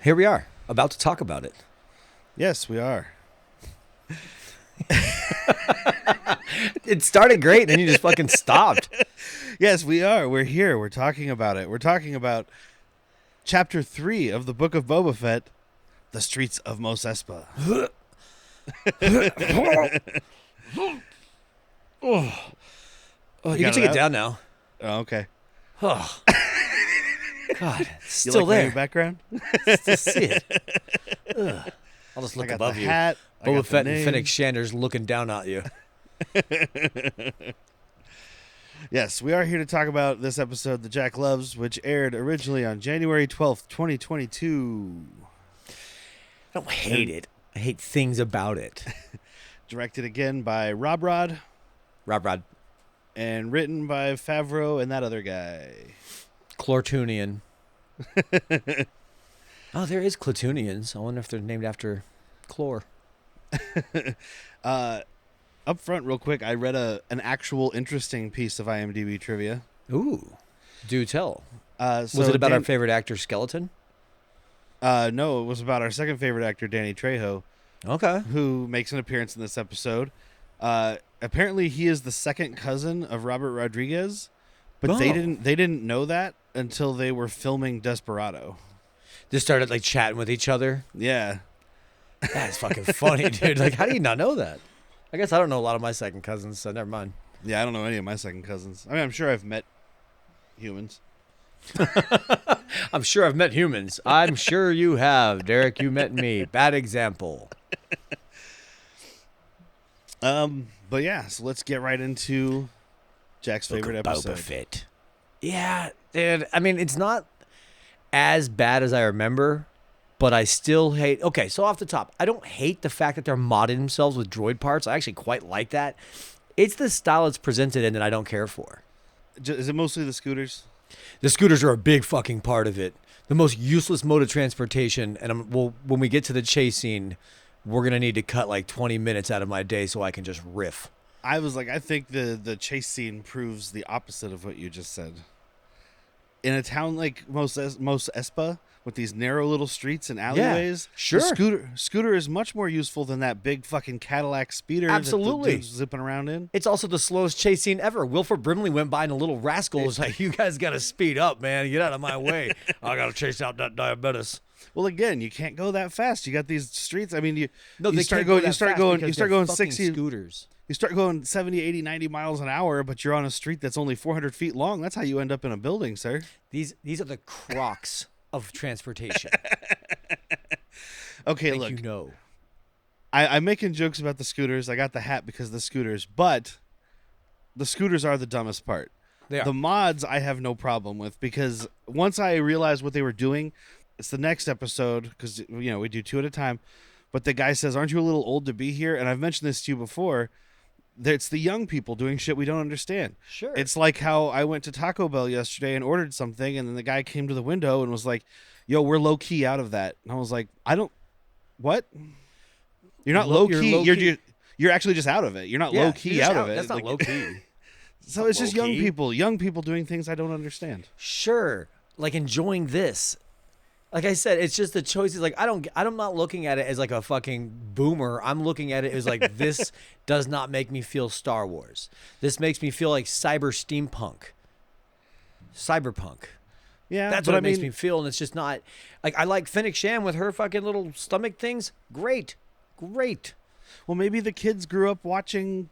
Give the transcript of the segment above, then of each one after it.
here we are, about to talk about it. Yes, we are. It started great, then you just fucking stopped. Yes, we are. We're here. We're talking about it. We're talking about Chapter 3 of the Book of Boba Fett, The Streets of Mos Espa. You can take it down now. Oh, okay. Oh. God, it's You still like my there. new background? Still see it. Ugh. I'll just I look got above the you. hat. I Boba got the Fett and name. Fennec Shander's looking down at you. Yes, we are here to talk about this episode that Jack loves, which aired originally on January 12th, 2022. I don't hate it. I hate things about it. Directed again by Rob Rod Rod. and written by Favreau and that other guy. Clortunian. Oh, there is Clotunians. I wonder if they're named after Chlor. Up front, real quick, I read an actual interesting piece of IMDb trivia. Ooh. Do tell. So Was it about our favorite actor, Skeleton? No, it was about our second favorite actor, Danny Trejo, Okay. who makes an appearance in this episode. Apparently, he is the second cousin of Robert Rodriguez, but they didn't know that until they were filming Desperado. Just started like chatting with each other. Yeah. That's fucking funny, dude. Like, how do you not know that? I guess I don't know a lot of my second cousins, so never mind. Yeah, I don't know any of my second cousins. I mean, I'm sure I've met humans. I'm sure I've met humans. I'm sure you have, Derek. You met me. Bad example. But yeah, so let's get right into Jack's favorite Book of episode. Boba Fett. Yeah, dude. I mean, it's not as bad as I remember, but I still hate. Okay, so off the top, I don't hate the fact that they're modding themselves with droid parts. I actually quite like that. It's the style it's presented in that I don't care for. Is it mostly the scooters? The scooters are a big fucking part of it. The most useless mode of transportation. And when we get to the chase scene, we're going to need to cut like 20 minutes out of my day so I can just riff. I was like, I think the chase scene proves the opposite of what you just said. In a town like Mos Espa, with these narrow little streets and alleyways, sure. the scooter is much more useful than that big fucking Cadillac speeder Absolutely. that the dude's zipping around in. It's also the slowest chase scene ever. Wilford Brimley went by and a little rascal was like, you guys got to speed up, man. Get out of my way. I got to chase out that diabetes. Well, again, you can't go that fast. You got these streets. I mean, you They start can't going, go that you start fast going, because you start they're going fucking 60 scooters. You start going 70, 80, 90 miles an hour, but you're on a street that's only 400 feet long. That's how you end up in a building, sir. These are the crocs of transportation. Okay, Like, look, you know. I'm making jokes about the scooters. I got the hat because of the scooters, but the scooters are the dumbest part. They are. The mods I have no problem with because once I realized what they were doing, it's the next episode because we do two at a time. But the guy says, "Aren't you a little old to be here?" And I've mentioned this to you before. It's the young people doing shit we don't understand. Sure. It's like how I went to Taco Bell yesterday and ordered something, and then the guy came to the window and was like, "Yo, we're low key out of that." And I was like, "What? You're not low key. You're actually just out of it. You're not low key out of it. That's not Like, low key. So it's just young low-key. people doing things I don't understand. Sure. Like enjoying this. Like I said, it's just the choices. Like I'm not looking at it as like a fucking boomer. I'm looking at it as like this does not make me feel Star Wars. This makes me feel like cyberpunk. Yeah, That's what it makes me feel, and it's just not like I like Fennec Shand with her fucking little stomach things. Great. Well, maybe the kids grew up watching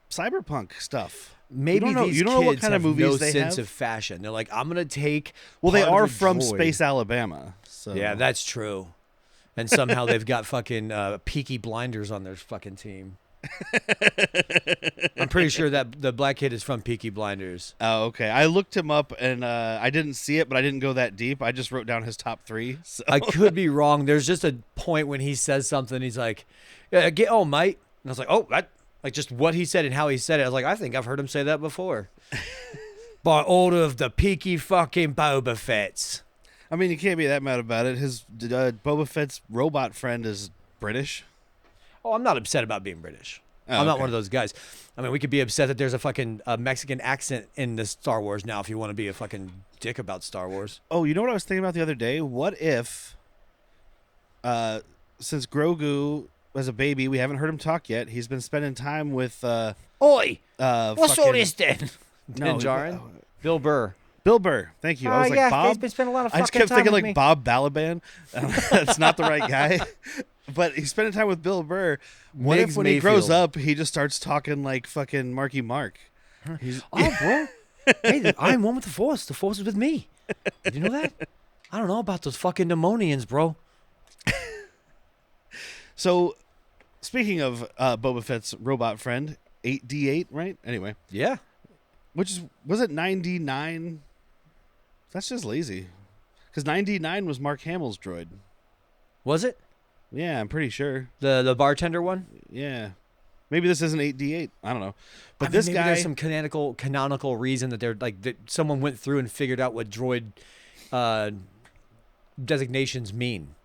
cyberpunk stuff. Maybe these you don't know what kids kind of have movies no they sense have? of fashion. They're like, I'm gonna take. Well, they part of are a from droid. Space Alabama. So Yeah, that's true. And somehow they've got fucking Peaky Blinders on their fucking team. I'm pretty sure that the black kid is from Peaky Blinders. Oh, okay. I looked him up and I didn't see it, but I didn't go that deep. I just wrote down his top 3. So. I could be wrong. There's just a point when he says something. He's like, "Yeah, get on, mate." And I was like, "Oh, that." Like just what he said and how he said it. I was like, I think I've heard him say that before. By order of the Peaky fucking Boba Fetts. I mean, you can't be that mad about it. His Boba Fett's robot friend is British. Oh, I'm not upset about being British. Oh, I'm not okay. one of those guys. I mean, we could be upset that there's a fucking Mexican accent in the Star Wars now if you want to be a fucking dick about Star Wars. Oh, you know what I was thinking about the other day? What if since Grogu was a baby, we haven't heard him talk yet. He's been spending time with Oi! What's all fucking- this then? No, Din Djarin? Bill Burr. Bill Burr. Thank you. I was like, yeah, Bob. he's been spending a lot of I just fucking kept time thinking with like me. Bob Balaban. That's not the right guy. But he's spending time with Bill Burr. What if Migs when he grows Mayfield. up, he just starts talking like fucking Marky Mark? He's, Oh, bro. Hey, I'm one with the Force. The Force is with me. Did you know that? I don't know about those fucking pneumonians, bro. So, speaking of Boba Fett's robot friend, 8D8, right? Anyway, Yeah. was it 99? That's just lazy. Because 99 was Mark Hamill's droid. Was it? Yeah, I'm pretty sure. The bartender one? Yeah. Maybe this isn't 8D8. I don't know. But I mean, this maybe guy... there's some canonical reason that they're like that someone went through and figured out what droid designations mean.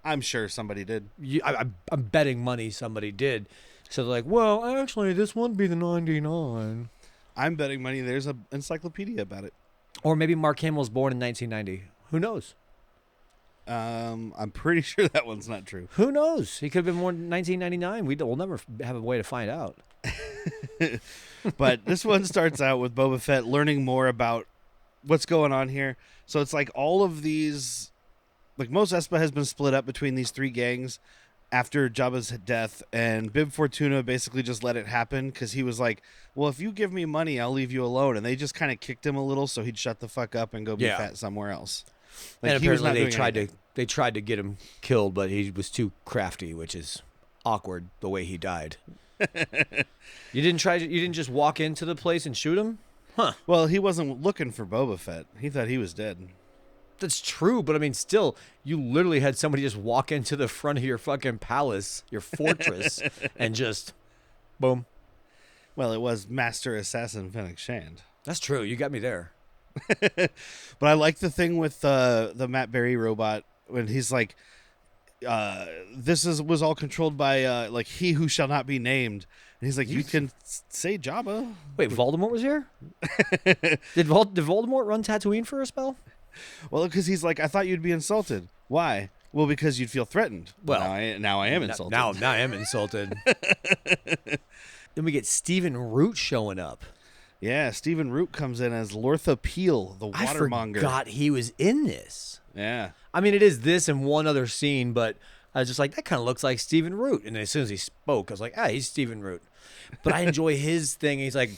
I'm sure somebody did. I'm betting money somebody did. So they're like, well, actually, this wouldn't be the 99. I'm betting money there's an encyclopedia about it. Or maybe Mark Hamill was born in 1990. Who knows? I'm pretty sure that one's not true. Who knows? He could have been born in 1999. We'll never have a way to find out. But this one starts out with Boba Fett learning more about what's going on here. So it's like all of these... Like, Mos Espa has been split up between these three gangs after Jabba's death, and Bib Fortuna basically just let it happen because he was like, well, if you give me money, I'll leave you alone. And they just kind of kicked him a little so he'd shut the fuck up and go be Yeah. fat somewhere else. Like, And he was apparently not doing anything. they tried to get him killed, but he was too crafty, which is awkward the way he died. You didn't just walk into the place and shoot him? Huh. Well, he wasn't looking for Boba Fett. He thought he was dead. That's true, but I mean, still, you literally had somebody just walk into the front of your fucking palace, your fortress, and just, boom. Well, it was Master Assassin Fennec Shand. That's true. You got me there. But I like the thing with the Matt Berry robot when he's like, was all controlled by like he who shall not be named. And he's like, you can say Jabba. Wait, Voldemort was here? Did Voldemort run Tatooine for a spell? Well, because he's like, I thought you'd be insulted. Why? Well, because you'd feel threatened. Well, now I am insulted. Now I am insulted. Then we get Stephen Root showing up. Yeah, Stephen Root comes in as Lortha Peel, the I watermonger. forgot he was in this. Yeah. I mean, it is this and one other scene, but I was just like, that kind of looks like Stephen Root. And as soon as he spoke, I was like, he's Stephen Root. But I enjoy his thing. He's like,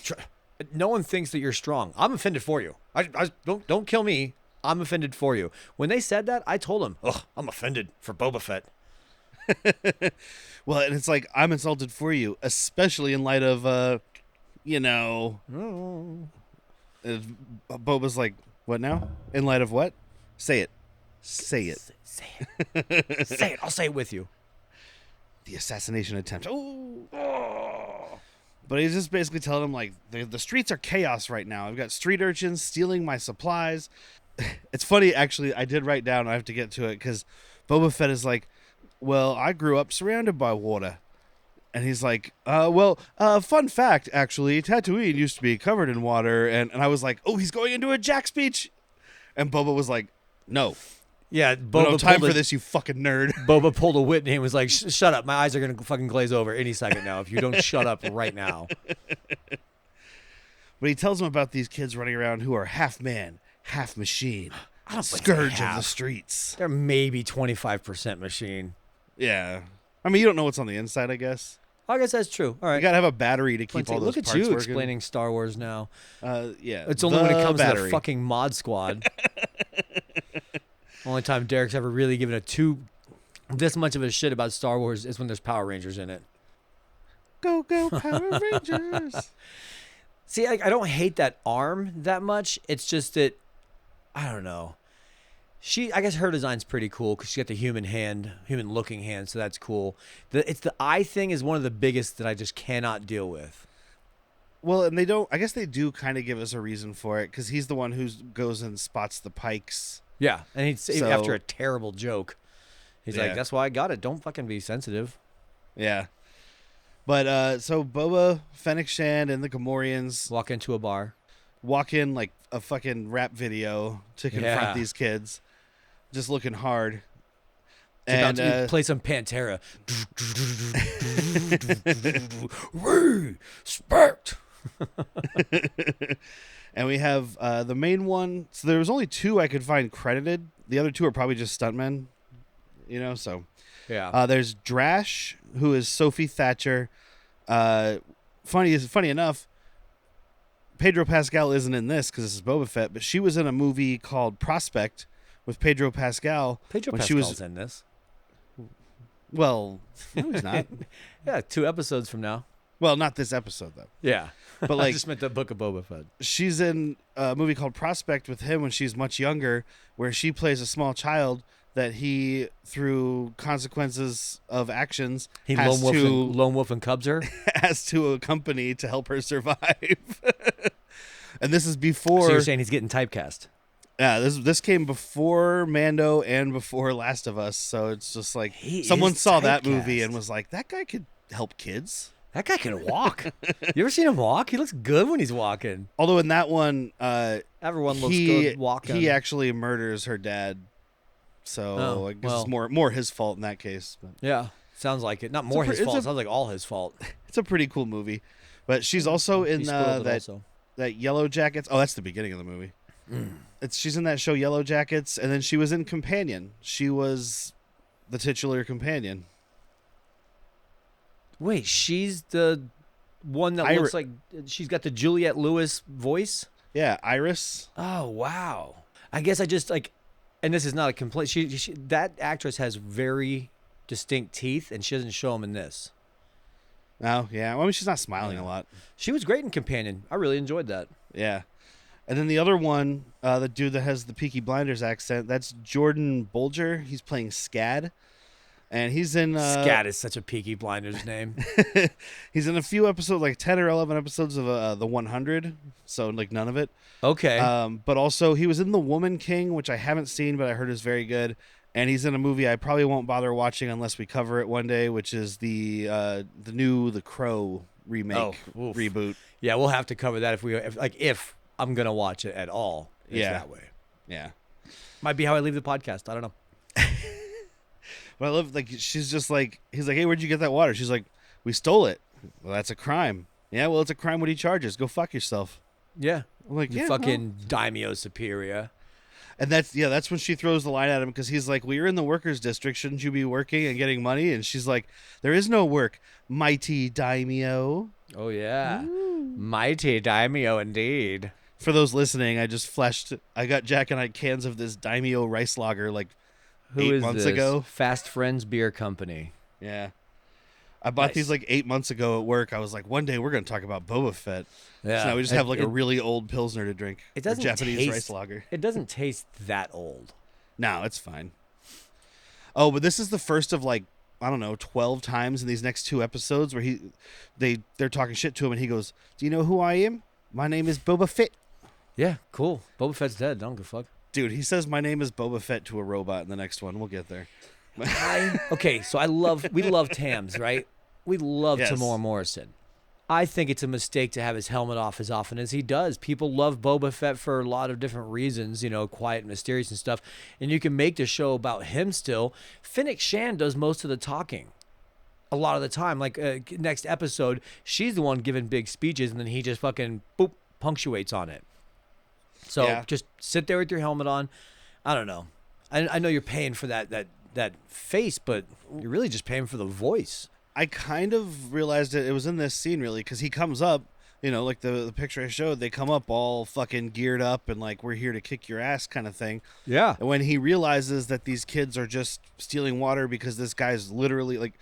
no one thinks that you're strong. I'm offended for you. I don't kill me. I'm offended for you. When they said that, I told him, I'm offended for Boba Fett. Well, and it's like, I'm insulted for you, especially in light of, Boba's like, what now? In light of what? Say it. Say it. Say it. Say it. I'll say it with you. The assassination attempt. Oh. But he's just basically telling him, like, the streets are chaos right now. I've got street urchins stealing my supplies. It's funny, actually, I did write down, I have to get to it, because Boba Fett is like, well, I grew up surrounded by water. And he's like, fun fact, actually, Tatooine used to be covered in water. And I was like, oh, he's going into a Jack speech. And Boba was like, no. Yeah, We Boba don't have time pulled for this, you fucking nerd. Boba pulled a Whitney and was like, shut up. My eyes are going to fucking glaze over any second now if you don't shut up right now. But he tells him about these kids running around who are half man, half machine. I don't think Scourge they of the have. streets. They're maybe 25% machine. Yeah. I mean, you don't know what's on the inside, I guess. I guess that's true. All right. You gotta have a battery to keep Quincy, all those look at parts you working. explaining Star Wars now. Yeah. It's only when it comes to battery. the fucking mod squad. Only time Derek's ever really given this much of a shit about Star Wars is when there's Power Rangers in it. Go, go, Power Rangers. See, I don't hate that arm that much. It's just that, I don't know. I guess her design's pretty cool because she got the human looking hand, so that's cool. It's the eye thing is one of the biggest that I just cannot deal with. Well, and I guess they do kind of give us a reason for it because he's the one who goes and spots the Pikes. Yeah, and he's So- after a terrible joke. He's Yeah. like, that's why I got it. Don't fucking be sensitive. Yeah. But so Boba, Fennec Shand, and the Gamorreans Walk into a bar. walk in like a fucking rap video to confront Yeah. these kids, just looking hard. And Play some Pantera. Respect. and we have the main one. So there was only 2 I could find credited. The other 2 are probably just stuntmen, so Yeah. there's Drash, who is Sophie Thatcher. Funny enough, Pedro Pascal isn't in this because this is Boba Fett, but she was in a movie called Prospect with Pedro Pascal. Pedro when Pascal's she was in this. well, no, he's not. Yeah, 2 episodes from now. Well, not this episode though. Yeah. But I like, just meant the Book of Boba Fett. she's in a movie called Prospect with him when she's much younger, where she plays a small child that he, through consequences of actions, He has lone wolf and cubs her. has to accompany to help her survive. And this is before. So you're saying he's getting typecast? Yeah, this came before Mando and before Last of Us, so it's just like He someone is saw that movie typecast. and was like, that guy could help kids. That guy can walk. You ever seen him walk? He looks good when he's walking. Although in that one, Everyone looks good walking. he actually murders her dad, so I guess it's more his fault in that case. But Yeah, sounds like it. Not more his fault. Sounds like all his fault. it's a pretty cool movie. But she's also in He spoiled it that also. that Yellow Jackets. Oh, that's the beginning of the movie. She's in that show Yellow Jackets, and then she was in Companion. She was the titular companion. Wait, she's the one that looks like she's got the Juliette Lewis voice? Yeah, Iris. Oh, wow. I guess I just like, and this is not a complaint. That actress has very distinct teeth, and she doesn't show them in this. Oh, yeah. Well, I mean, she's not smiling a lot. She was great in Companion. I really enjoyed that. Yeah. And then the other one, the dude that has the Peaky Blinders accent, that's Jordan Bolger. He's playing Scad. And he's in... Scat is such a Peaky Blinders name. he's in a few episodes, like 10 or 11 episodes of The 100. So, like, none of it. Okay. But also, he was in The Woman King, which I haven't seen, but I heard is very good. And he's in a movie I probably won't bother watching unless we cover it one day, which is the new The Crow remake reboot. Yeah, we'll have to cover that if I'm going to watch it at all. It's that way. Yeah. Might be how I leave the podcast. I don't know. But I love, like, she's just like, he's like, hey, where'd you get that water? She's like, we stole it. Well, that's a crime. Yeah, well, it's a crime. What he charges? Go fuck yourself. Yeah. I'm like, You yeah, fucking well. daimyo superior. And that's when she throws the line at him because he's like, well, you're in the workers' district. Shouldn't you be working and getting money? And she's like, there is no work, mighty daimyo. Oh, yeah. Mighty daimyo indeed. For those listening, I got Jack and I cans of this daimyo rice lager like Who 8 is months this? ago. Fast Friends Beer Company. Yeah. I bought Nice. these like 8 months ago at work. I was like, one day we're going to talk about Boba Fett. Yeah. So now we just have like a really old Pilsner to drink. It doesn't or Japanese taste, rice lager. It doesn't taste that old. No, it's fine. Oh, but this is the first of like, I don't know, 12 times in these next 2 episodes where they're talking shit to him and he goes, do you know who I am? My name is Boba Fett. Yeah, cool. Boba Fett's dead. Don't give a fuck. Dude, he says my name is Boba Fett to a robot in the next one. We'll get there. Okay, so we love Tams, right? We love Yes. Tamora Morrison. I think it's a mistake to have his helmet off as often as he does. People love Boba Fett for a lot of different reasons, quiet and mysterious and stuff. And you can make the show about him still. Fennec Shand does most of the talking a lot of the time. Like next episode, she's the one giving big speeches, and then he just fucking boop punctuates on it. So just sit there with your helmet on. I don't know. I know you're paying for that face, but you're really just paying for the voice. I kind of realized it was in this scene, really, because he comes up, like the picture I showed, they come up all fucking geared up and like, we're here to kick your ass kind of thing. Yeah. And when he realizes that these kids are just stealing water because this guy's literally like,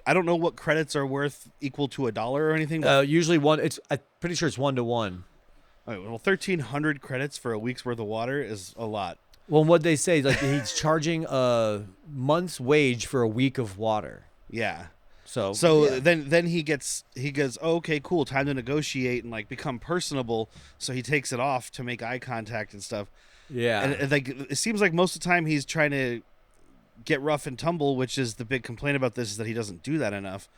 I don't know what credits are worth equal to $1 or anything. But Usually I'm pretty sure it's 1 to 1. all right, well, 1,300 credits for a week's worth of water is a lot. Well, what they say is like he's charging a month's wage for a week of water. Yeah. So yeah. then he goes, oh, okay, cool, time to negotiate and like become personable. So he takes it off to make eye contact and stuff. Yeah. And like it seems like most of the time he's trying to get rough and tumble, which is the big complaint about this is that he doesn't do that enough.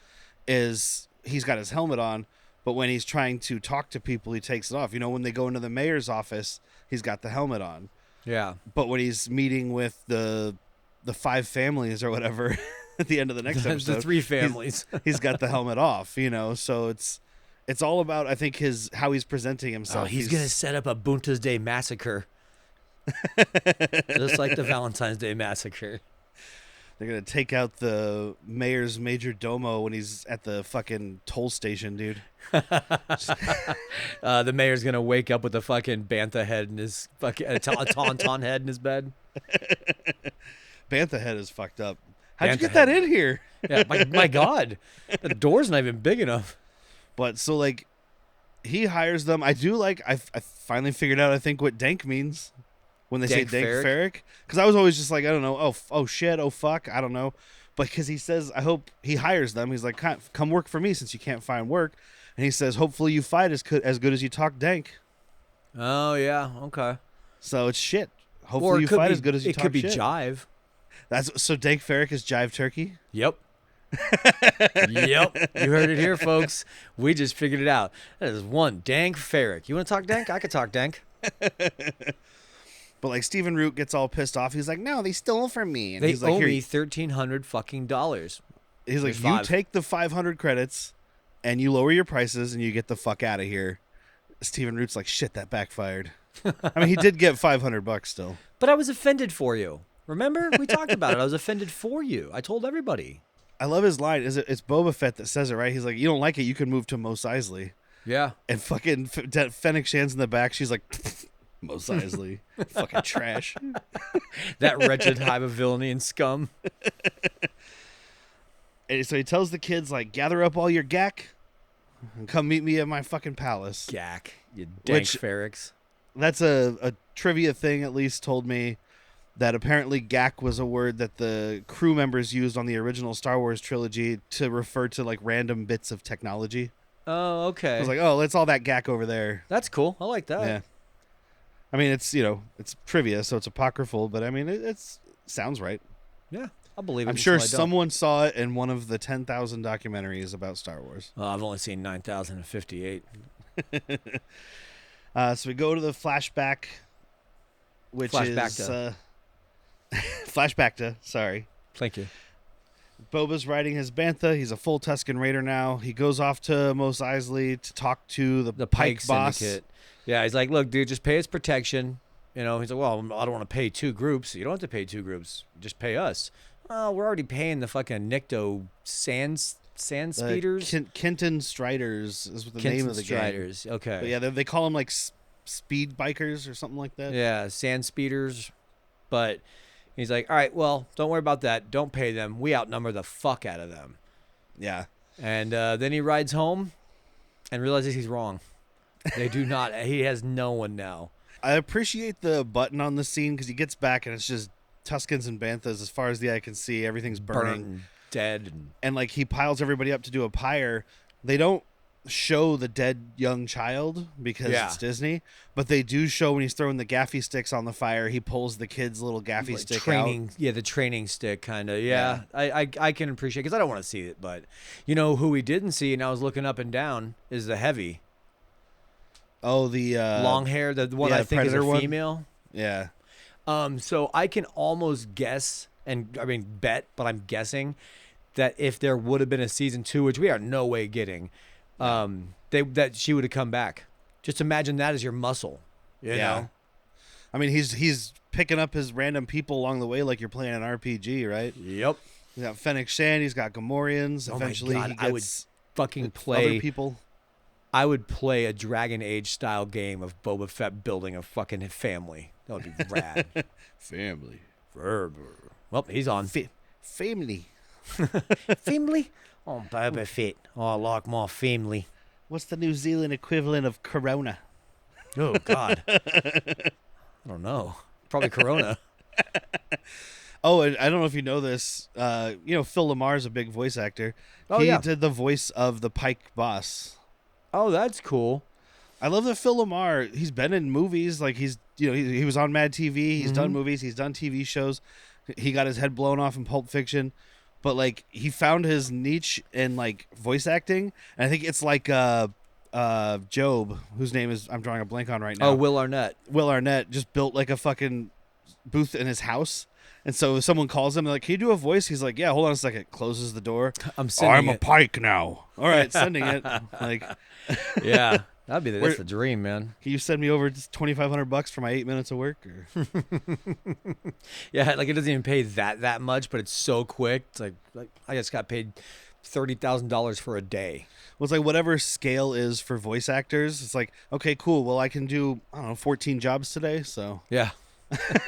Is he's got his helmet on, but when he's trying to talk to people, he takes it off. When they go into the mayor's office, he's got the helmet on. Yeah. But when he's meeting with the the 5 families or whatever at the end of the next episode. The 3 families. He's got the helmet off, so it's all about, I think, how he's presenting himself. Oh, he's going to set up a Bunta's Day massacre. Just like the Valentine's Day massacre. They're going to take out the mayor's major domo when he's at the fucking toll station, dude. The mayor's going to wake up with a fucking bantha head in his fucking a tauntaun head in his bed. Bantha head is fucked up. How'd Bantha you get head. that in here? Yeah, my God. The door's not even big enough. But so like he hires them. I finally figured out I think what dank means when they Dank say dank Ferric? Ferric, because I was always just like, I don't know, oh shit, oh fuck, I don't know, but because he says, I hope he hires them. He's like, come work for me since you can't find work, and he says, hopefully you fight as good as you talk dank. Oh yeah, okay. So it's shit. Or Hopefully it you could fight be, as good as you it talk could be shit. jive. That's so dank Ferric is jive turkey. Yep. Yep. You heard it here, folks. We just figured it out. That is one dank Ferric. You want to talk dank? I could talk dank. But like Stephen Root gets all pissed off. He's like, no, they stole from me. And They he's like, owe here, me $1,300 fucking dollars. he's like, There's you 5. take the 500 credits and you lower your prices and you get the fuck out of here. Stephen Root's like, shit, that backfired. I mean, he did get $500 still. But I was offended for you. Remember? We talked about it. I was offended for you. I told everybody. I love his line. It's Boba Fett that says it, right? He's like, you don't like it, you can move to Mos Eisley. Yeah. And fucking Fennec Shan's in the back. She's like, Mos Eisley. Fucking trash. That wretched hive of villainy and scum. And so he tells the kids, like, gather up all your gack and come meet me at my fucking palace. Gack. You dank Which- Ferrics. That's a trivia thing, at least, told me that apparently gack was a word that the crew members used on the original Star Wars trilogy to refer to, like, random bits of technology. Oh, okay. I was like, oh, it's all that gack over there. That's cool. I like that. Yeah. I mean, it's, it's trivia, so it's apocryphal, but I mean, it's sounds right. Yeah. I'll believe it. I'm until sure I don't. someone saw it in one of the 10,000 documentaries about Star Wars. Oh, I've only seen 9,058. So we go to the flashback, which Flashback flashback to, sorry. Thank you. Boba's riding his bantha. He's a full Tusken Raider now. He goes off to Mos Eisley to talk to the Pyke boss. Syndicate. Yeah, he's like, look, dude, just pay us protection. He's like, well, I don't want to pay 2 groups. You don't have to pay 2 groups. Just pay us. Oh, we're already paying the fucking Nikto sand speeders. Kenton Striders is what the name of the gang. Striders. Okay. But yeah, they call them like speed bikers or something like that. Yeah, sand speeders. But he's like, all right, well, don't worry about that. Don't pay them. We outnumber the fuck out of them. Yeah. And then he rides home and realizes he's wrong. They do not. He has no one now. I appreciate the button on the scene because he gets back and it's just Tuskens and Banthas as far as the eye can see. Everything's burning. And dead. And like he piles everybody up to do a pyre. They don't show the dead young child because Yeah. it's Disney, but they do show when he's throwing the gaffy sticks on the fire, he pulls the kid's little gaffy Like stick training, out. Yeah, the training stick kind of. Yeah, I can appreciate because I don't want to see it, but you know who we didn't see, and I was looking up and down is the heavy Oh, the long hair, the one I think is a Predator one? female. Yeah. So I can almost guess, and I mean bet, but I'm guessing that if there would have been a season 2, which we are no way getting, that she would have come back. Just imagine that as your muscle. You know? I mean, he's picking up his random people along the way like you're playing an RPG, right? Yep. He's got Fennec Shan, he's got Gamorreans. Oh Eventually, my God, he I would gets fucking other play. people. I would play a Dragon Age style game of Boba Fett building a fucking family. That would be rad. Family. Well, he's on. Family. Family? Oh, Boba Fett. Oh, I like my family. What's the New Zealand equivalent of Corona? Oh, God. I don't know. Probably Corona. Oh, and I don't know if you know this. Phil Lamar's a big voice actor. Oh, he yeah. did the voice of the Pyke boss. Oh, that's cool. I love that Phil Lamar. He's been in movies. Like he was on Mad TV. He's done movies. He's done TV shows. He got his head blown off in Pulp Fiction, but like he found his niche in like voice acting. And I think it's like Job, whose name is I'm drawing a blank on right now. Oh, Will Arnett. Will Arnett just built like a fucking booth in his house. And so if someone calls him, they're like, "Can you do a voice?" He's like, "Yeah, hold on a second." Closes the door. I'm sending I'm a Pyke now. All right, sending it. Like, Yeah, that's the dream, man. can you send me over just $2,500 for my 8 minutes of work? Or? Yeah, like it doesn't even pay that much, but it's so quick. It's like I just got paid $30,000 for a day. Well, it's like whatever scale is for voice actors. It's like, okay, cool. Well, I can do 14 jobs today. So Yeah,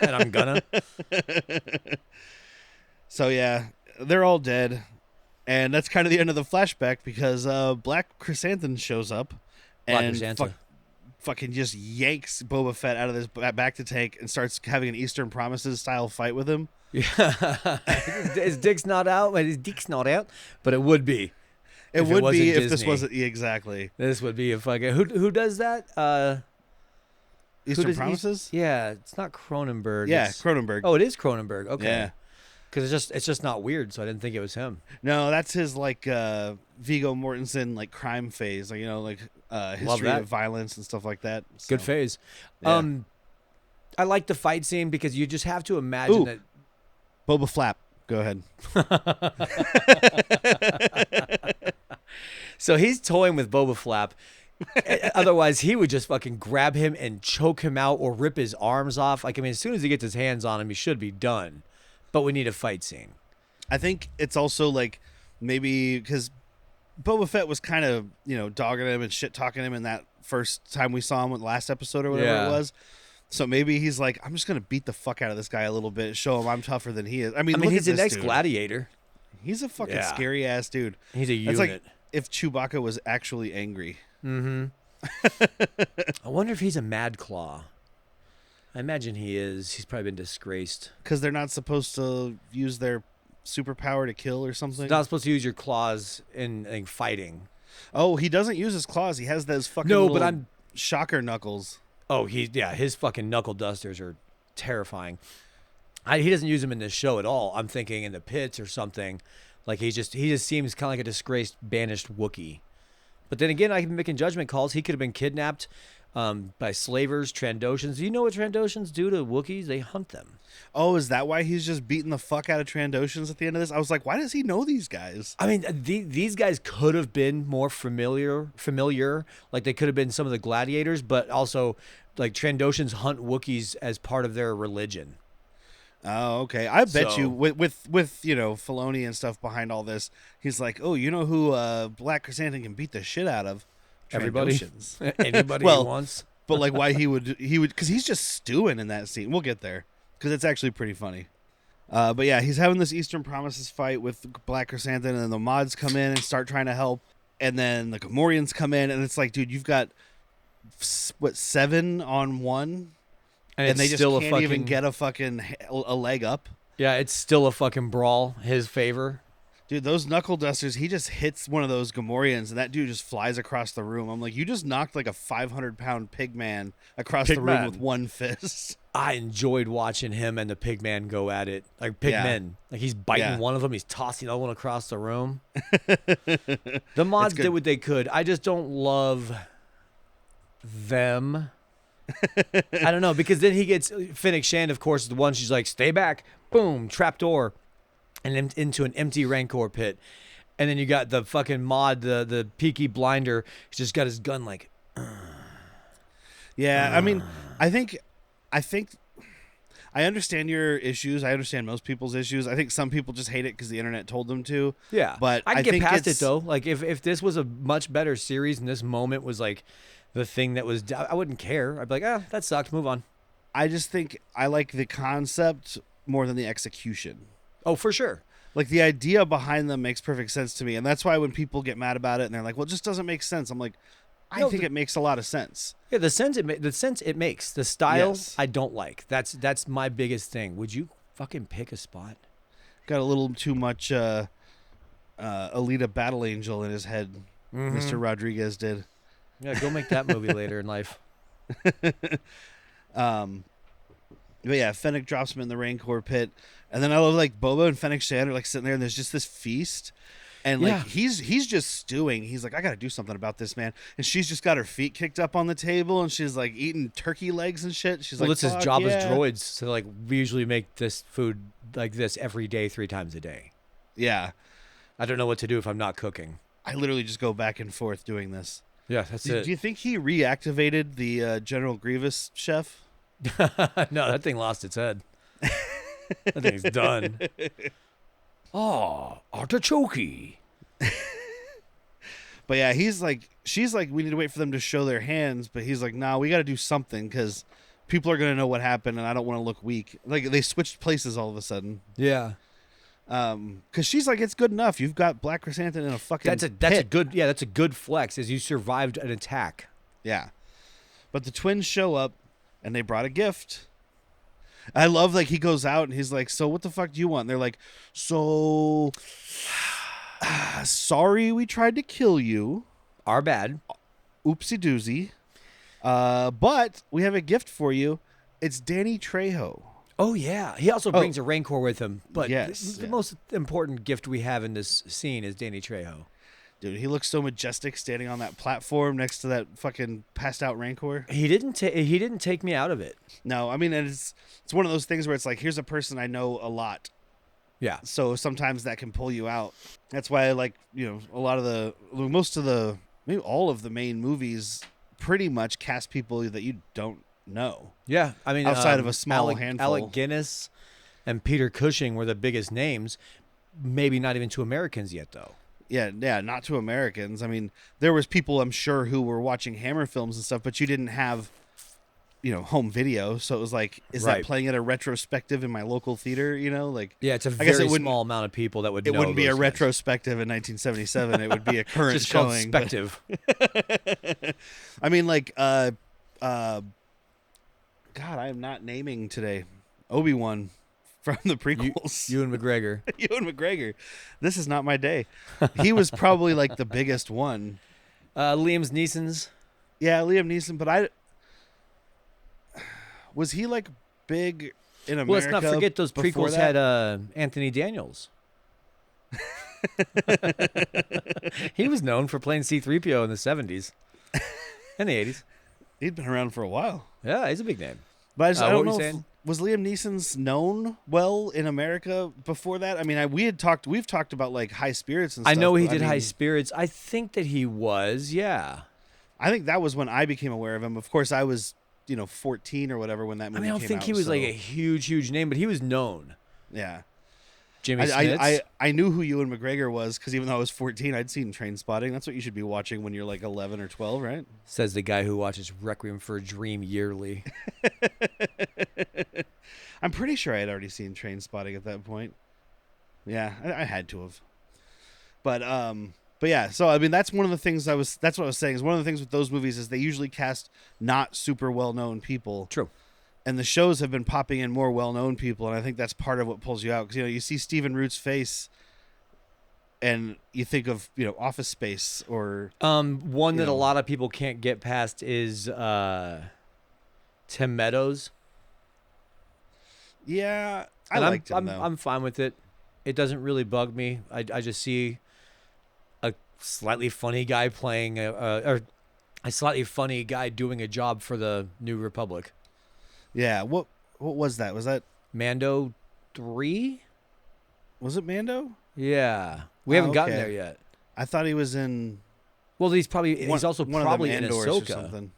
and I'm gonna. So yeah, they're all dead, and that's kind of the end of the flashback because Black Krrsantan shows up and fucking just yanks Boba Fett out of this back to tank and starts having an Eastern Promises style fight with him. Yeah, his dick's not out. His dick's not out, but it would be. It would be if this wasn't exactly. This would be a fucking who does that? Eastern Promises? Yeah, it's not Cronenberg. Yeah, it's, Cronenberg. Oh, it is Cronenberg. Okay. Yeah. Because it's just not weird, so I didn't think it was him. No, that's his like Viggo Mortensen like crime phase, like history of violence and stuff like that. So. Good phase. Yeah. I like the fight scene because you just have to imagine that. Boba Flap. Go ahead. So he's toying with Boba Flap. Otherwise, he would just fucking grab him and choke him out or rip his arms off. Like, I mean, as soon as he gets his hands on him, he should be done. But we need a fight scene. I think it's also like maybe because Boba Fett was kind of, dogging him and shit talking him in that first time we saw him in the last episode or whatever it was. So maybe he's like, I'm just going to beat the fuck out of this guy a little bit, show him I'm tougher than he is. I mean he's the next gladiator. He's a fucking scary ass dude. He's a unit. It's like if Chewbacca was actually angry. Mm-hmm. I wonder if he's a Mad Claw. I imagine he is. He's probably been disgraced. Because they're not supposed to use their superpower to kill or something? You're not supposed to use your claws in fighting. Oh, he doesn't use his claws. He has those fucking shocker knuckles. Oh, his fucking knuckle dusters are terrifying. He doesn't use them in this show at all. I'm thinking in the pits or something. Like he just seems kind of like a disgraced, banished Wookiee. But then again, I can be making judgment calls. He could have been kidnapped by slavers, Trandoshans. Do you know what Trandoshans do to Wookiees? They hunt them. Oh, is that why he's just beating the fuck out of Trandoshans at the end of this? I was like, why does he know these guys? I mean, these guys could have been more familiar. Like they could have been some of the gladiators, but also like Trandoshans hunt Wookiees as part of their religion. Oh, okay. I bet you with Filoni and stuff behind all this, he's like, oh, you know who Black Krrsantan can beat the shit out of? Everybody, anybody he wants. But like, why he would because he's just stewing in that scene. We'll get there because it's actually pretty funny. But yeah, he's having this Eastern Promises fight with Black Krrsantan, and then the mods come in and start trying to help, and then the Gamorreans come in, and it's like, dude, you've got 7 on 1. And they just can't even get a leg up. Yeah, it's still a fucking brawl. His favor. Dude, those knuckle dusters, he just hits one of those Gamorreans, and that dude just flies across the room. I'm like, you just knocked like a 500-pound pig man across the room with one fist. I enjoyed watching him and the pig man go at it. Like pigmen. Like he's biting one of them. He's tossing the other one across the room. The mods did what they could. I just don't love them. I don't know, because then he gets Fennec Shand, of course, is the one. She's like, stay back, boom, trapdoor, and then into an empty Rancor pit. And then you got the fucking mod, the Peaky Blinder. He's just got his gun like. Yeah, I mean, I think I understand your issues. I understand most people's issues. I think some people just hate it because the internet told them to. Yeah, but I can get past it though. Like if this was a much better series and this moment was like the thing that was, I wouldn't care. I'd be like, that sucked. Move on. I just think I like the concept more than the execution. Oh, for sure. Like the idea behind them makes perfect sense to me, and that's why when people get mad about it and they're like, "Well, it just doesn't make sense," I'm like, I think it makes a lot of sense. Yeah, the sense it makes. The style I don't like. That's my biggest thing. Would you fucking pick a spot? Got a little too much Alita Battle Angel in his head. Mr. Rodriguez did. Yeah, go make that movie later in life. But yeah, Fennec drops him in the Rancor pit, and then I love like Boba and Fennec Shand are like sitting there, and there's just this feast. And like Yeah. he's just stewing. He's like, I got to do something about this, man. And she's just got her feet kicked up on the table, and she's like eating turkey legs and shit. She's Well, like, it's his "Fuck job as yeah." droids. So like we usually make this food like this every day, 3 times a day. Yeah, I don't know what to do if I'm not cooking. I literally just go back and forth doing this. Yeah, that's Do it. you think he reactivated the General Grievous chef? No, that thing lost its head. That thing's done. Oh, artichoke. But yeah, she's like, we need to wait for them to show their hands. But he's like, nah, we got to do something because people are going to know what happened, and I don't want to look weak. Like, they switched places all of a sudden. Yeah. Because she's like, it's good enough. You've got Black Krrsantan in a fucking That's a pit. that's a good flex as you survived an attack. Yeah. But the twins show up, and they brought a gift. I love, like, he goes out, and he's like, so what the fuck do you want? And they're like, so... sorry we tried to kill you. Our bad. Oopsie doozy. But we have a gift for you. It's Danny Trejo. Oh yeah. He also brings a rancor with him. But Yes, the yeah. most important gift we have in this scene is Danny Trejo. Dude, he looks so majestic standing on that platform next to that fucking passed out rancor. He didn't take me out of it. No, I mean, and it's one of those things where it's like, here's a person I know a lot. Yeah. So sometimes that can pull you out. That's why I like, a lot of maybe all of the main movies pretty much cast people that you don't know. Yeah. I mean, Outside of a small handful. Alec Guinness and Peter Cushing were the biggest names. Maybe not even to Americans yet, though. Yeah, not to Americans. I mean, there was people I'm sure who were watching Hammer films and stuff, but you didn't have, home video. So it was like, is Right. that playing at a retrospective in my local theater? Like, Yeah, it's a I guess very it wouldn't- small amount of people that would it know wouldn't be a those guys. retrospective in 1977. It would be a current Just called showing. but- spective. I mean, like, God, I am not naming today. Obi-Wan from the prequels. Ewan McGregor. Ewan McGregor. This is not my day. He was probably like the biggest one. Liam Neeson's. Yeah, Liam Neeson, but was he like big in America? Well, let's not forget those before prequels that? had Anthony Daniels. He was known for playing C-3PO in the 70s and the 80s. He'd been around for a while. Yeah, he's a big name. But I What don't were you know. saying? Was Liam Neeson's known well in America before that? I mean, we've talked about like High Spirits and stuff. I know he but, did I High mean, Spirits. I think that he was, yeah. I think that was when I became aware of him. Of course, I was 14 or whatever when that I movie mean, I don't came think out, he was so, like a huge name, but he was known. yeah. Jimmy Smits. I knew who Ewan McGregor was because even though I was 14, I'd seen Train Spotting. That's what you should be watching when you're like 11 or 12, right? Says the guy who watches Requiem for a Dream yearly. I'm pretty sure I had already seen Train Spotting at that point. Yeah, I had to have. But yeah, so I mean that's one of the things that's what I was saying is one of the things with those movies is they usually cast not super well-known people. True. And the shows have been popping in more well-known people, and I think that's part of what pulls you out because you see Stephen Root's face and you think of Office Space or One that a know. lot of people can't get past is Tim Meadows. yeah, I And liked him though. I'm fine with it. It doesn't really bug me. I just see a slightly funny guy playing or a slightly funny guy doing a job for the New Republic. Yeah, what was that? Was Mando 3? it Mando? Yeah. We haven't gotten okay. there yet. I thought he was in. Well, he's also one probably of in them Andors or Ahsoka. something.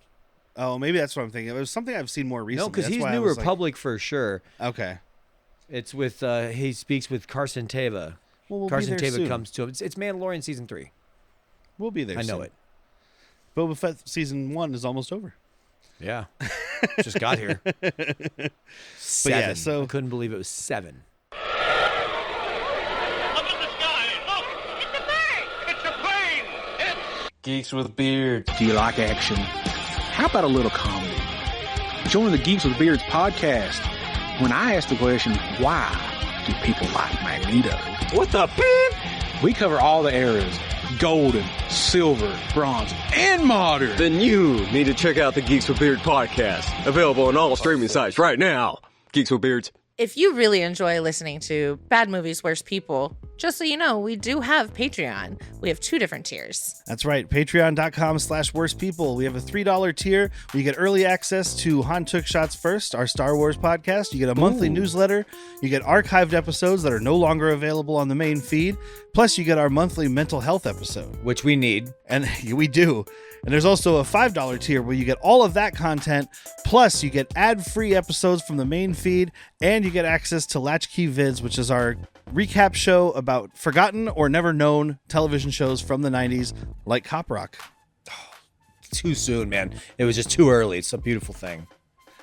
Oh, maybe that's what I'm thinking. It was something I've seen more recently. No, because That's he's why I New was like- Republic for sure. okay. It's with he speaks with Carson Teva. Well, we'll Carson be there Teva soon. comes to him. It's Mandalorian season 3. We'll be there. I know soon. it. Boba Fett season 1 is almost over. Yeah. Just got here. 7. yeah, so- I couldn't believe it was 7. Up in the sky! Look! It's a bird! It's a plane! It's... Geeks with beards. Do you like action? How about a little comedy? Join the Geeks with Beards podcast. When I ask the question, why do people like Magneto? What the beep? We cover all the eras. Golden, silver, bronze, and modern. Then you need to check out the Geeks with Beards podcast. Available on all streaming sites right now. Geeks with Beards. If you really enjoy listening to Bad Movies, Worst People, Just so you know, we do have Patreon. We have 2 different tiers. That's right. Patreon.com/worstpeople. We have a $3 tier where you get early access to Han Took Shots First, our Star Wars podcast. You get a monthly newsletter. You get archived episodes that are no longer available on the main feed. Plus, you get our monthly mental health episode. Which we need. And we do. And there's also a $5 tier where you get all of that content. Plus, you get ad-free episodes from the main feed. And you get access to Latchkey Vids, which is our recap show about forgotten or never known television shows from the 90s, like Cop Rock. Too soon, man. It was just too early. It's a beautiful thing.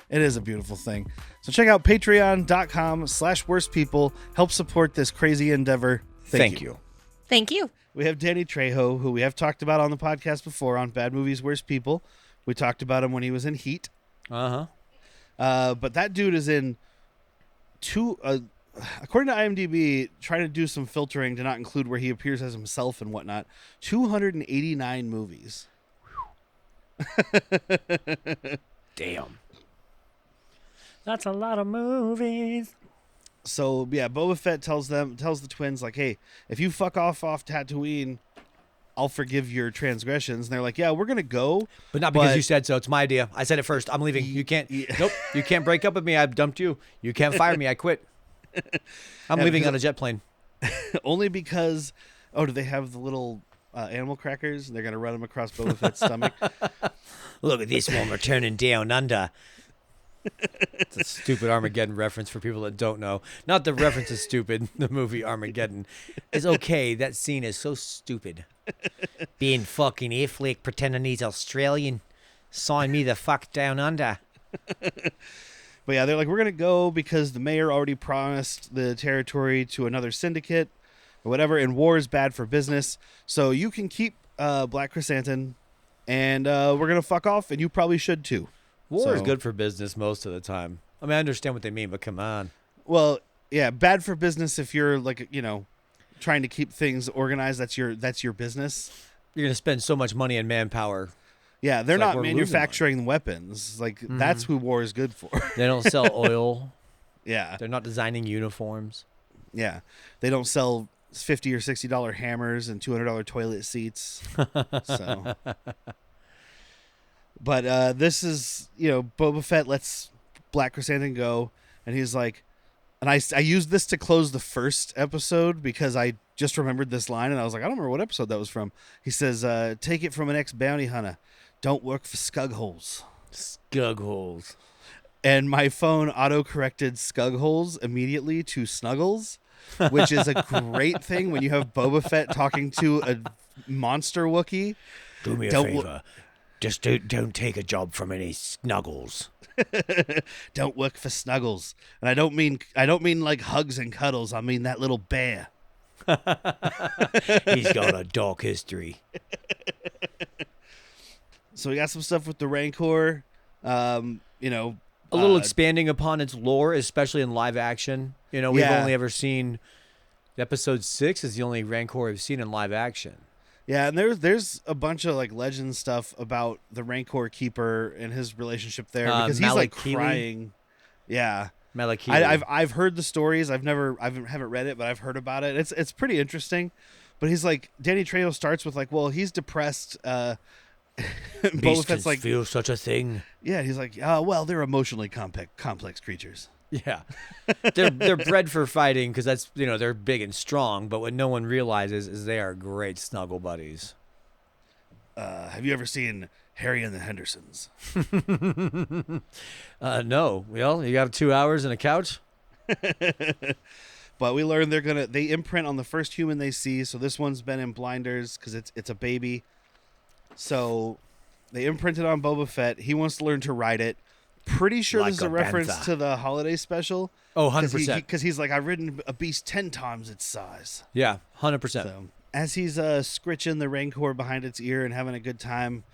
It is a beautiful thing. So check out patreon.com/worstpeople. Help support this crazy endeavor. Thank you. Thank you. We have Danny Trejo, who we have talked about on the podcast before on Bad Movies, Worst People. We talked about him when he was in Heat. But that dude is in according to IMDb, trying to do some filtering to not include where he appears as himself and whatnot, 289 movies. Damn. That's a lot of movies. So yeah, Boba Fett tells the twins, like, hey, if you fuck off Tatooine, I'll forgive your transgressions. And they're like, yeah, we're gonna go, but not because you said so. It's my idea. I said it first. I'm leaving. You can't. Nope. You can't break up with me. I've dumped you. You can't fire me. I quit. I'm leaving on a jet plane. Only because, do they have the little animal crackers? They're gonna run them across Boba Fett's stomach. Look at this one. We're turning down under. It's a stupid Armageddon reference for people that don't know. Not the reference is stupid. The movie Armageddon is okay. That scene is so stupid. Being fucking Affleck pretending he's Australian. Sign me the fuck down under. But yeah, they're like, we're going to go because the mayor already promised the territory to another syndicate or whatever, and war is bad for business. So you can keep Black Krrsantan, and we're going to fuck off, and you probably should too. War is good for business most of the time. I mean, I understand what they mean, but come on. Well, yeah, bad for business if you're like, trying to keep things organized. That's your business. You're going to spend so much money and manpower. Yeah, they're not manufacturing weapons. Like, that's who war is good for. They don't sell oil. Yeah. They're not designing uniforms. Yeah. They don't sell $50 or $60 hammers and $200 toilet seats. So, but this is, Boba Fett lets Black Krrsantan go, and he's like, and I used this to close the first episode because I just remembered this line, and I was like, I don't remember what episode that was from. He says, take it from an ex-bounty hunter. Don't work for Scugholes. Scugholes. And my phone auto-corrected Scugholes immediately to Snuggles, which is a great thing when you have Boba Fett talking to a monster Wookiee. Do me a favor. Just don't take a job from any Snuggles. Don't work for Snuggles. And I don't mean like hugs and cuddles. I mean that little bear. He's got a dark history. So we got some stuff with the Rancor. A little expanding upon its lore, especially in live action. We've only ever seen episode 6 is the only Rancor we've seen in live action. Yeah, and there's a bunch of like legend stuff about the Rancor keeper and his relationship there because he's like crying. Yeah, Malakili. I've heard the stories. I haven't read it, but I've heard about it. It's pretty interesting. But he's like, Danny Trejo starts with like, well, he's depressed. Boba Fett's like, feel such a thing. Yeah, he's like, well, they're emotionally complex creatures. Yeah, they're bred for fighting because that's they're big and strong. But what no one realizes is they are great snuggle buddies. Have you ever seen Harry and the Hendersons? No. Well, you have 2 hours and a couch. But we learned they imprint on the first human they see. So this one's been in blinders because it's a baby. So they imprinted on Boba Fett. He wants to learn to ride it. Pretty sure this is a reference to the holiday special. Oh, 100%. Because he's like, I've ridden a beast 10 times its size. Yeah, 100%. So as he's scritching the Rancor behind its ear and having a good time.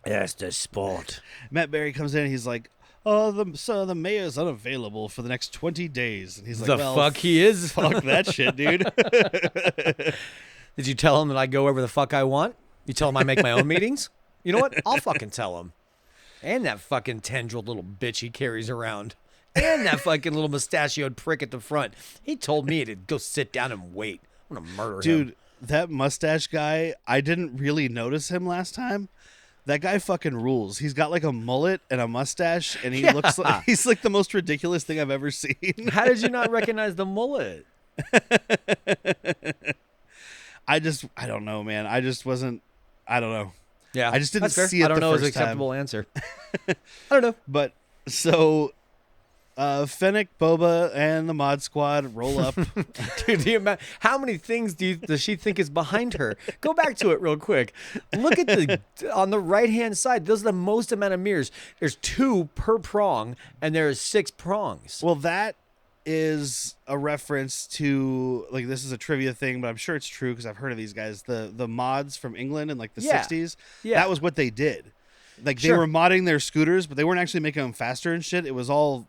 That's the sport. Matt Berry comes in and he's like, the mayor's unavailable for the next 20 days. And he's like, fuck he is? Fuck that shit, dude. Did you tell him that I go wherever the fuck I want? You tell him I make my own meetings? You know what? I'll fucking tell him. And that fucking tendril little bitch he carries around. And that fucking little mustachioed prick at the front. He told me to go sit down and wait. I'm gonna murder him. Dude, that mustache guy, I didn't really notice him last time. That guy fucking rules. He's got like a mullet and a mustache, and he looks like he's like the most ridiculous thing I've ever seen. How did you not recognize the mullet? I don't know, man. I don't know. Yeah, I just didn't that's fair. see it I don't the know is an first time. acceptable answer. I don't know. But so Fennec, Boba, and the mod squad roll up. Dude, how many things does she think is behind her? Go back to it real quick. Look at on the right-hand side. Those are the most amount of mirrors. There's 2 per prong, and there's 6 prongs. Well, that is a reference to, like, this is a trivia thing, but I'm sure it's true because I've heard of these guys. The mods from England in like the 60s. Yeah. That was what they did. Like they Sure. were modding their scooters, but they weren't actually making them faster and shit. It was all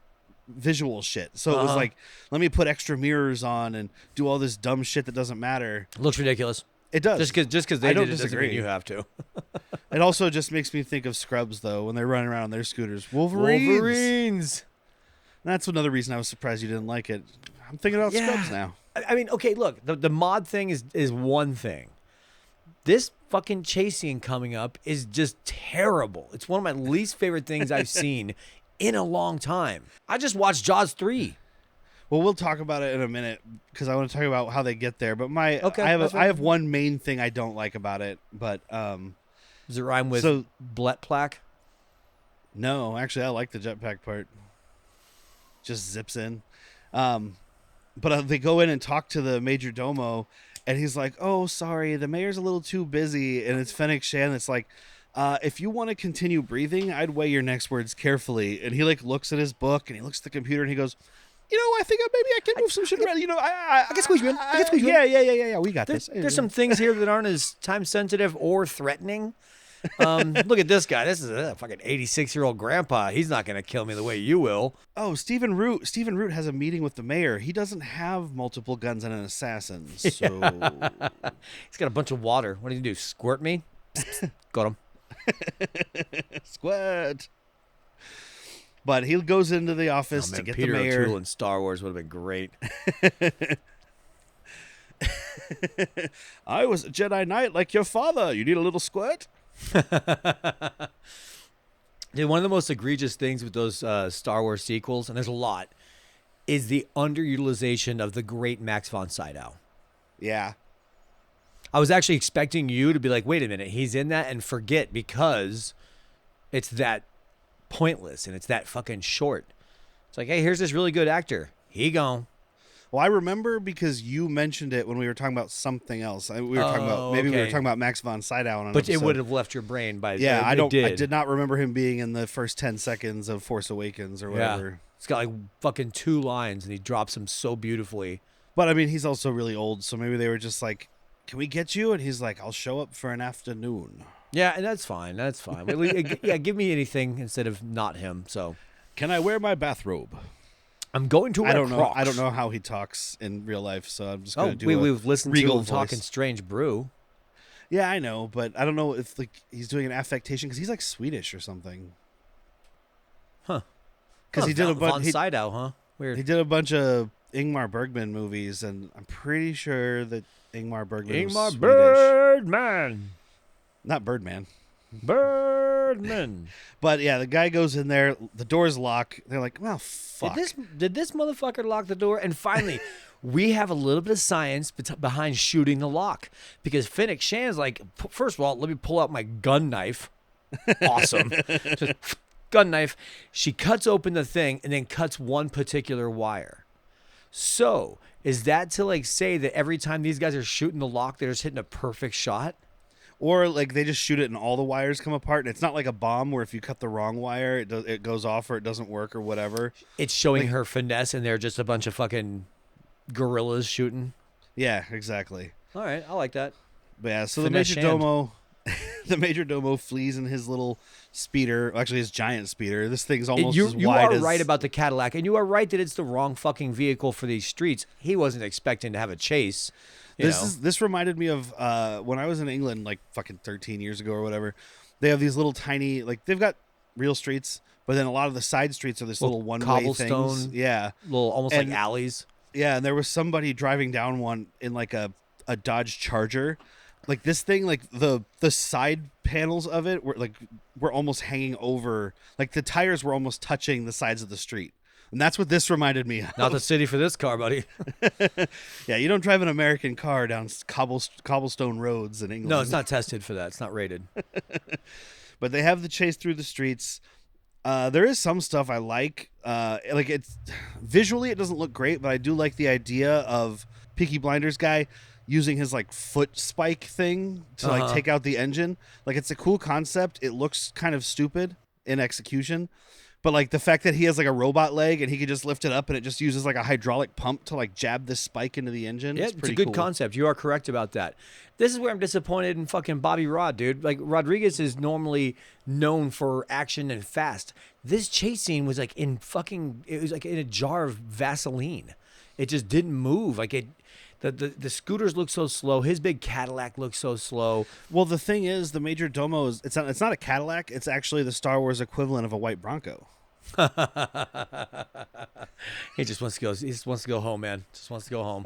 visual shit. So it was like, let me put extra mirrors on and do all this dumb shit that doesn't matter. Looks ridiculous. It does. Just because they I don't did it doesn't mean disagree. you have to. It also just makes me think of Scrubs though when they're running around on their scooters. Wolverines. That's another reason I was surprised you didn't like it. I'm thinking about Scrubs now. I mean, okay, look, the mod thing is one thing. This fucking chase scene coming up is just terrible. It's one of my least favorite things I've seen in a long time. I just watched Jaws 3. Well, we'll talk about it in a minute because I want to talk about how they get there. But I that's right. have one main thing I don't like about it. But Does it rhyme with So- Blet Plaque? no, actually, I like the jetpack part. Just zips in. But they go in and talk to the major domo, and he's like, "Oh, sorry, the mayor's a little too busy." And it's Fennec Shan that's like, "If you want to continue breathing, I'd weigh your next words carefully." And he like looks at his book and he looks at the computer and he goes, "You know, I think maybe I can move some shit around. You know, I can squeeze you in. I can squeeze you in." Yeah. We got this. There's some things here that aren't as time sensitive or threatening. Look at this guy. This is a fucking 86-year-old grandpa. He's not going to kill me the way you will. Oh, Stephen Root. Stephen Root has a meeting with the mayor. He doesn't have multiple guns and an assassin. So He's got a bunch of water. What did he do? Squirt me? Got him. squad. But he goes into the office to get Peter the mayor. O'Toole in Star Wars would have been great. I was a Jedi Knight like your father. You need a little squirt? Dude, one of the most egregious things with those Star Wars sequels, and there's a lot, is the underutilization of the great Max von Sydow. Yeah. I was actually expecting you to be like, wait a minute, he's in that, and forget because it's that pointless and it's that fucking short. It's like, hey, here's this really good actor. He gone. Well, I remember because you mentioned it when we were talking about something else. We were talking about we were okay. talking about Max von Sydow on an But it episode. would have left your brain by Yeah, I did. did not remember him being in the first 10 seconds of Force Awakens or Yeah. whatever. It's got like fucking 2 lines and he drops them so beautifully. But I mean, he's also really old, so maybe they were just like, "Can we get you?" And he's like, "I'll show up for an afternoon." Yeah, and that's fine. That's fine. Yeah, give me anything instead of not him. So Can I wear my bathrobe? I'm going to wear I don't know. Crocs. I don't know how he talks in real life, so I'm just gonna do. We've listened to regal him talking voice. Strange Brew. Yeah, I know, but I don't know if like he's doing an affectation because he's like Swedish or something. Huh. Because he did a Von bunch. Sydow, huh? Weird. He did a bunch of Ingmar Bergman movies, and I'm pretty sure that Ingmar Bergman was Swedish. Birdman. Not Birdman. Birdman. But yeah, the guy goes in there, the doors lock. They're like, well, fuck. Did this motherfucker lock the door? And finally, we have a little bit of science behind shooting the lock. Because Fennec Shan's like, first of all, let me pull out my gun knife. Awesome. Just gun knife. She cuts open the thing and then cuts one particular wire. So, is that to like say that every time these guys are shooting the lock, they're just hitting a perfect shot? Or like they just shoot it and all the wires come apart, and it's not like a bomb where if you cut the wrong wire, it goes off or it doesn't work or whatever. It's showing her finesse, and they're just a bunch of fucking gorillas shooting. Yeah, exactly. All right, I like that. But yeah, so Finesse the major domo flees in his little speeder, actually his giant speeder. This thing's almost as You wide are as right about the Cadillac, and you are right that it's the wrong fucking vehicle for these streets. He wasn't expecting to have a chase. This reminded me of when I was in England like fucking 13 years ago or whatever. They have these little tiny, like they've got real streets, but then a lot of the side streets are this little one-way cobblestone, things. Yeah. little almost like alleys. Yeah, and there was somebody driving down one in like a a Dodge Charger. Like this thing, like the side panels of it were almost hanging over, like the tires were almost touching the sides of the street. And that's what this reminded me of. Not the city for this car, buddy. Yeah, you don't drive an American car down cobblestone roads in England. No, it's not tested for that. It's not rated. But they have the chase through the streets. There is some stuff I like. Like it's visually, it doesn't look great, but I do like the idea of Peaky Blinders guy using his like foot spike thing to like take out the engine. Like it's a cool concept. It looks kind of stupid in execution. But like the fact that he has like a robot leg and he can just lift it up and it just uses like a hydraulic pump to like jab this spike into the engine. Yeah, it's a good concept. You are correct about that. This is where I'm disappointed in fucking Bobby Rod, dude. Like Rodriguez is normally known for action and fast. This chase scene was like it was like in a jar of Vaseline. It just didn't move. Like the scooters look so slow. His big Cadillac looks so slow. Well, the thing is, the Major Domo is it's not a Cadillac. It's actually the Star Wars equivalent of a white Bronco. He just wants to go. He just wants to go home, man. Just wants to go home.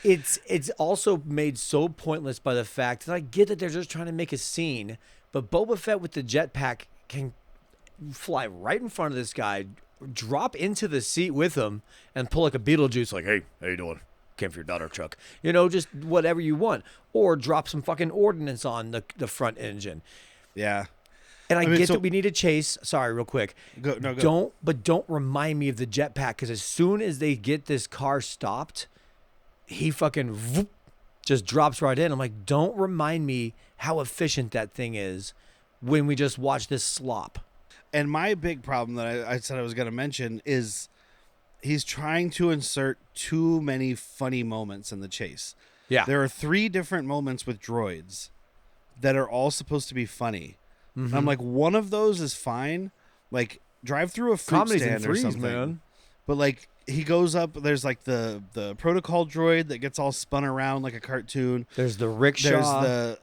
It's also made so pointless by the fact that I get that they're just trying to make a scene, but Boba Fett with the jetpack can fly right in front of this guy, drop into the seat with him, and pull like a Beetlejuice, like, "Hey, how you doing? Came for your daughter truck." You know, just whatever you want, or drop some fucking ordnance on the front engine. Yeah. And I get that we need a chase. Sorry, real quick. Go. Don't remind me of the jetpack, because as soon as they get this car stopped, he fucking just drops right in. I'm like, don't remind me how efficient that thing is when we just watch this slop. And my big problem that I said I was going to mention is he's trying to insert too many funny moments in the chase. Yeah. There are 3 different moments with droids that are all supposed to be funny. Mm-hmm. And I'm like, one of those is fine. Like, drive through a fruit Comedy's in stand or threes, something. man. But, like, he goes up, there's, like, the protocol droid that gets all spun around like a cartoon. There's the rickshaw. There's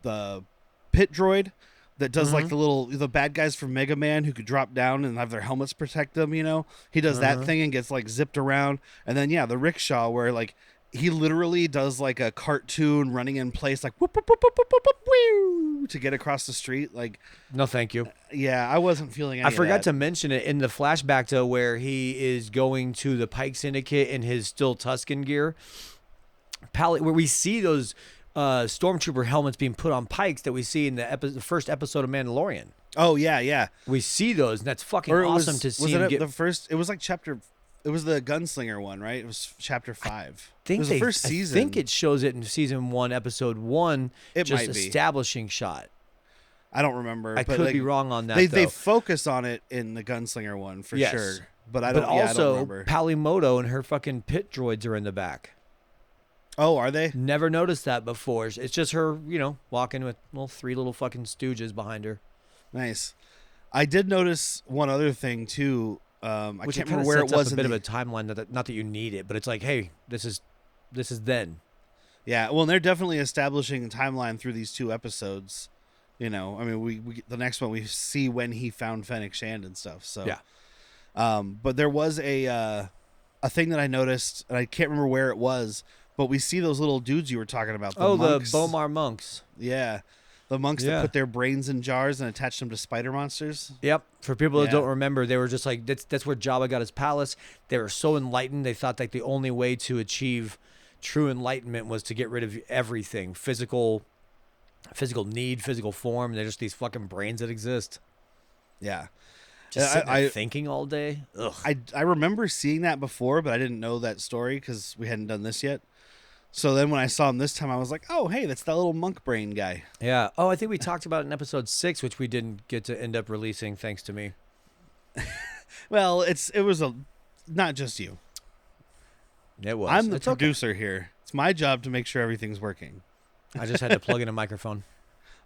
the pit droid that does like the bad guys from Mega Man who could drop down and have their helmets protect them, you know? He does that thing and gets like zipped around. And then the rickshaw where like he literally does like a cartoon running in place, like whoop, whoop, whoop, whoop, whoop, whoop, whoop, to get across the street. Like, no, thank you. Yeah, I wasn't feeling any I forgot of to that. mention it in the flashback though, where he is going to the Pyke Syndicate in his still Tusken gear. Where we see those stormtrooper helmets being put on pikes that we see in the first episode of Mandalorian. Oh yeah. We see those, and that's fucking awesome to see. It was like chapter. It was the gunslinger one, right? It was chapter 5. It was the first season. I think it shows it in season 1, episode 1. It just might be establishing shot. I don't remember. I could be wrong on that. They focus on it in the gunslinger one for sure, but I don't remember. Palimoto and her fucking pit droids are in the back. Oh, are they? Never noticed that before. It's just her, walking with 3 little fucking stooges behind her. Nice. I did notice one other thing too. I can't remember where it was. A bit of a timeline. Not that you need it, but it's like, hey, this is then. Yeah. Well, they're definitely establishing a timeline through these 2 episodes. I mean, we the next one we see when he found Fennec Shand and stuff. So yeah. But there was a thing that I noticed, and I can't remember where it was. But we see those little dudes you were talking about. The monks. The Bomar monks. Yeah. The monks that put their brains in jars and attach them to spider monsters. Yep. For people that don't remember, they were just like, that's where Jabba got his palace. They were so enlightened. They thought like the only way to achieve true enlightenment was to get rid of everything. Physical need, physical form. They're just these fucking brains that exist. Yeah. Just sitting there thinking all day. Ugh. I remember seeing that before, but I didn't know that story because we hadn't done this yet. So then when I saw him this time, I was like, oh, hey, that's that little monk brain guy. Yeah. Oh, I think we talked about it in episode 6, which we didn't get to end up releasing thanks to me. Well, it was not just you. It was. I'm the producer here. It's my job to make sure everything's working. I just had to plug in a microphone.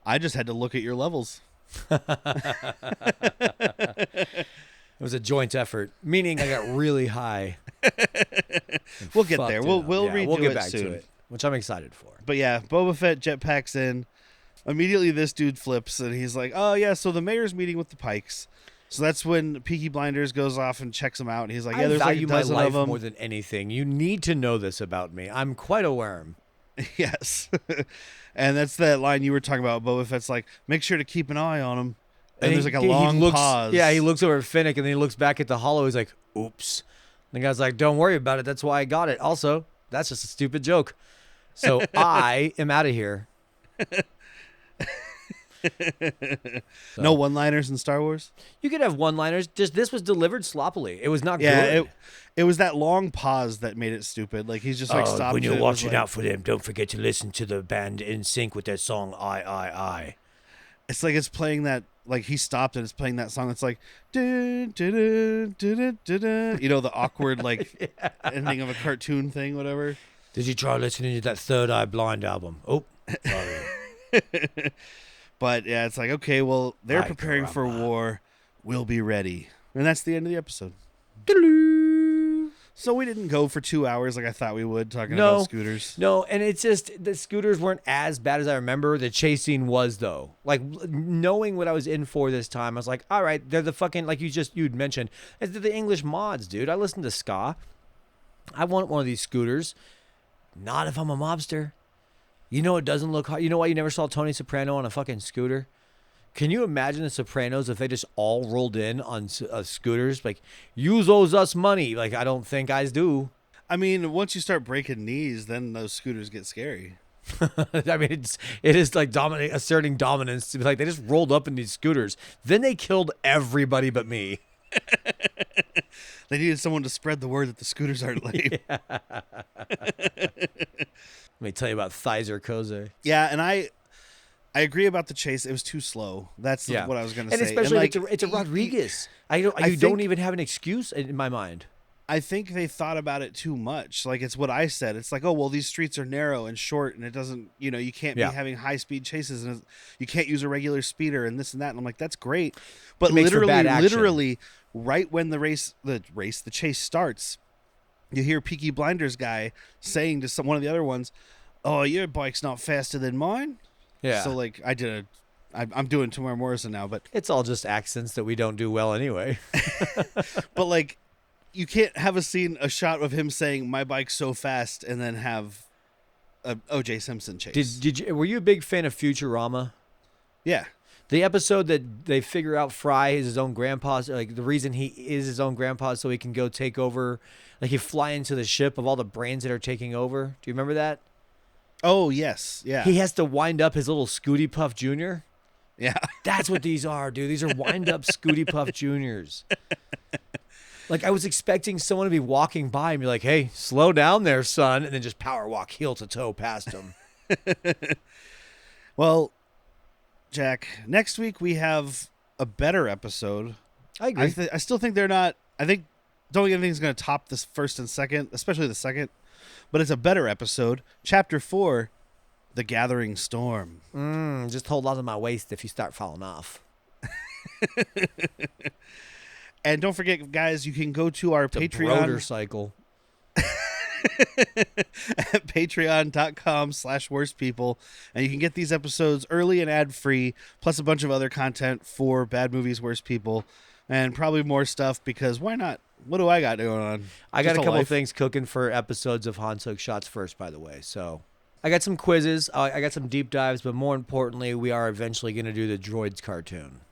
I just had to look at your levels. It was a joint effort, meaning I got really high. We'll get there. We'll redo back soon. to it, which I'm excited for. But yeah, Boba Fett jetpacks in. Immediately, this dude flips, and he's like, "Oh yeah, so the mayor's meeting with the Pikes, So that's when Peaky Blinders goes off and checks them out. And he's like, yeah, I there's like a value my dozen life of them. more than anything. You need to know this about me. I'm quite a worm. Yes. And that's that line you were talking about. Boba Fett's like, make sure to keep an eye on him. And there's like a long pause. Yeah, he looks over at Finnick, and then he looks back at the hollow. He's like, oops. And the guy's like, don't worry about it. That's why I got it. Also, that's just a stupid joke. So I am out of here. No one-liners in Star Wars? You could have one-liners. Just this was delivered sloppily. It was not Yeah, good. it was that long pause that made it stupid. Like, he's just like, stopped. When you're it, watching was like, out for them, don't forget to listen to the band in sync with their song I. It's like it's playing that, like he stopped and it's playing that song that's like, dun, dun, dun, dun, dun, dun. You know, the awkward, like, ending of a cartoon thing, whatever. Did you try listening to that Third Eye Blind album? Oh, sorry. But yeah, it's like, okay, well, they're Ay, preparing for caramba. war. We'll be ready. And that's the end of the episode. So we didn't go for 2 hours like I thought we would, talking about scooters. No, and it's just the scooters weren't as bad as I remember. The chase scene was, though. Like, knowing what I was in for this time, I was like, all right, they're the fucking, like you'd mentioned, they're the English mods, dude. I listen to ska. I want one of these scooters. Not if I'm a mobster. You know it doesn't look hot. You know why you never saw Tony Soprano on a fucking scooter? Can you imagine the Sopranos if they just all rolled in on scooters? Like, use owes us money. Like, I don't think guys do. I mean, once you start breaking knees, then those scooters get scary. I mean, it is like asserting dominance. Like, they just rolled up in these scooters. Then they killed everybody but me. They needed someone to spread the word that the scooters aren't lame. Let me tell you about Thizer Koze. Yeah, and I agree about the chase. It was too slow. That's what I was going to say. And especially like, it's a Rodriguez. You think- don't even have an excuse in my mind. I think they thought about it too much. Like, it's what I said. It's like, oh, well, these streets are narrow and short, and it doesn't, you can't be having high-speed chases, and you can't use a regular speeder and this and that. And I'm like, that's great. But It makes for bad action. literally, right when the chase starts, you hear Peaky Blinders guy saying to one of the other ones, oh, your bike's not faster than mine. Yeah. So, like, I'm doing Tamara Morrison now, but It's all just accents that we don't do well anyway. but like, you can't have a shot of him saying my bike's so fast and then have a O.J. Simpson chase. Were you a big fan of Futurama? Yeah. The episode that they figure out Fry is his own grandpa, like the reason he is his own grandpa is so he can go take over, like he fly into the ship of all the brains that are taking over. Do you remember that? Oh, yes. Yeah. He has to wind up his little Scooty Puff Jr. Yeah. That's what these are, dude. These are wind up Scooty Puff Juniors. Like, I was expecting someone to be walking by and be like, hey, slow down there, son, and then just power walk heel to toe past him. Well, Jack, next week we have a better episode. I agree. I still think they're not. Don't think anything's going to top this first and second, especially the second. But it's a better episode. Chapter 4, The Gathering Storm. Just hold on to my waist if you start falling off. And don't forget, guys, you can go to our It's a Patreon. motorcycle. At patreon.com/worstpeople, and you can get these episodes early and ad-free, plus a bunch of other content for Bad Movies, Worst People, and probably more stuff, because why not? What do I got going on? I got Just a couple life. things cooking for episodes of Han Sook Shots First, by the way. So I got some quizzes. I got some deep dives, but more importantly, we are eventually going to do the Droids cartoon.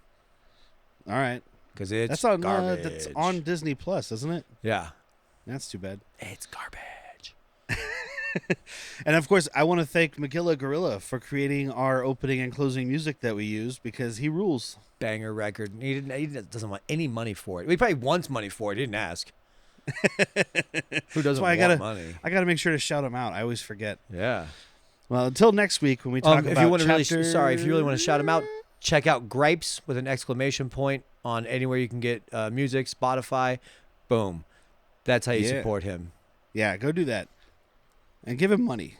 All right. Because it's That's on garbage. that's on Disney Plus, isn't it? Yeah. That's too bad. It's garbage. And of course, I want to thank Magilla Gorilla for creating our opening and closing music that we use, because he rules. Banger record. He doesn't want any money for it. He probably wants money for it. He didn't ask. Who doesn't why want money? I gotta make sure to shout him out. I always forget. Yeah. Well, until next week when we talk about if you want to chapter... if you really want to shout him out, check out Gripes with an exclamation point on anywhere you can get music, Spotify. Boom. That's how you support him. Yeah, go do that. And give him money.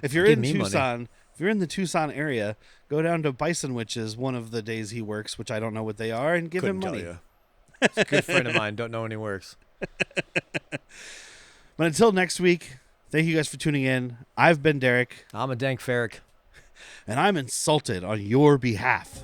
If you're Give in me money. Tucson, if you're in the Tucson area, go down to Bison Witches one of the days he works, which I don't know what they are, and give Couldn't him money. tell you. It's a good friend of mine. Don't know when he works. But until next week, thank you guys for tuning in. I've been Derek, I'm a dank ferric. and I'm insulted on your behalf.